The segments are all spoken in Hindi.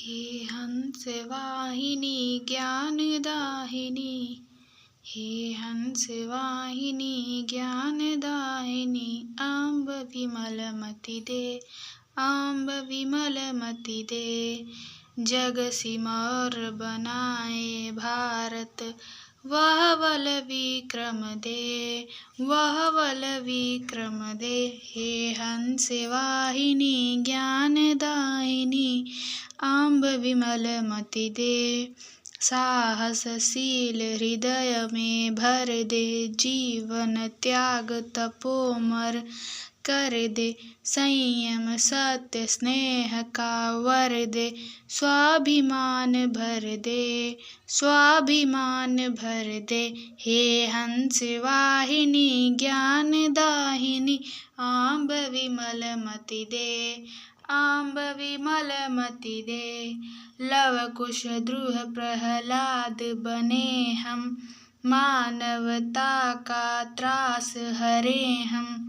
हे हंसवाहिनी ज्ञानदायिनी, हे हंसवाहिनी ज्ञानदायिनी, अम्ब विमलमति दे, अम्ब विमलमति दे। जग सिमौर बनाए भारत, वह बल विक्रम दे, वह बल विक्रम दे। हे हंसवाहिनी ज्ञानदायिनी, अम्ब विमलमति दे। साहसशील हृदय में भर दे, जीवन त्याग तपोमर कर दे। संयम सत्य स्नेह का वर दे, स्वाभिमान भर दे, स्वाभिमान भर दे। हे हंसवाहिनी ज्ञानदायिनी, अम्ब विमलमति दे, अम्ब विमलमति दे। लव कुश द्रुह प्रहलाद बने हम, मानवता का त्रास हरे हम।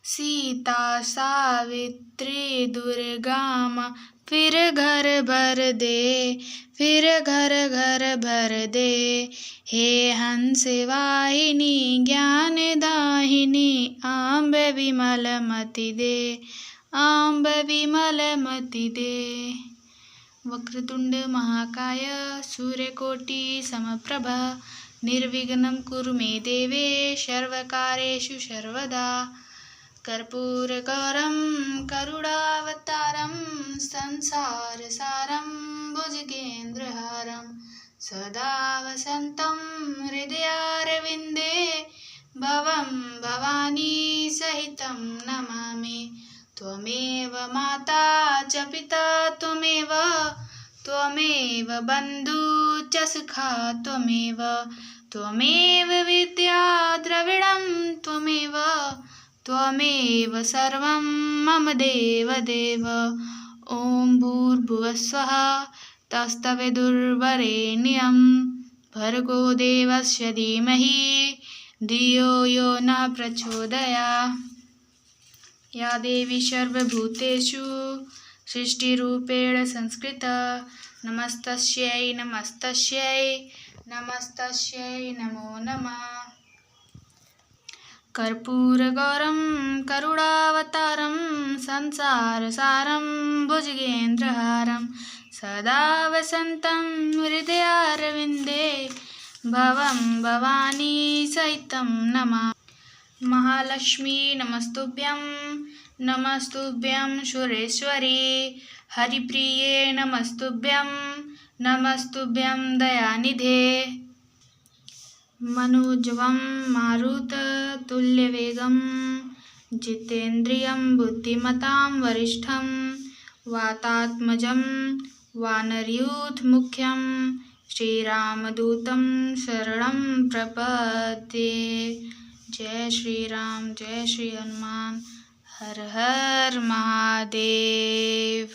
सीता सावित्री दुर्गा माँ, फिर घर भर दे, फिर घर घर भर दे। हे हंसवाहिनी ज्ञानदायिनी, अम्ब विमलमति दे, अम्ब विमलमति दे। वक्रतुंड महाकाय सूर्यकोटि समप्रभ, निर्विघ्नं कुरु मे देवे सर्वकार्येषु सर्वदा। कर्पूरगौरं करुणावतारं, संसारसारं भुजगेन्द्रहारं, सदा वसन्तं हृदयारविन्दे, भवं भवानी सहितं नमामि। त्वमेव माता च पिता त्वमेव, त्वमेव बन्धु च सखा त्वमेव, त्वमेव विद्या द्रविणं त्वमेव, त्वमेव सर्वं मम देवदेव। ॐ भूर्भुवस्सुः तत्सवितुर्वरेण्यं, भर्गो देवस्य धीमहि धियो यो न प्रचोदयात्। या देवी सर्वभूतेषु सृष्टिरूपेण संस्थिता, नमस्तस्यै नमस्तस्यै नमस्तस्यै नमो नमः। कर्पूरगौरं करुणावतारं, संसारसारं भुजगेन्द्रहारं, सदा वसन्तं हृदयारविन्दे, भवं भवानी सहितं नमामि। महालक्ष्मी नमस्तुभ्यं, नमस्तुभ्यं सुरेश्वरी, हरिप्रिये नमस्तुभ्यं, नमस्तुभ्यं दयानिधे। मनोजवं मारुततुल्यवेगं, जितेन्द्रियं बुद्धिमतां वरिष्ठं, वातात्मजं वानरयूथमुख्यं, श्रीरामदूतं शरणं प्रपद्ये। जय श्री राम, जय श्री हनुमान, हर हर महादेव।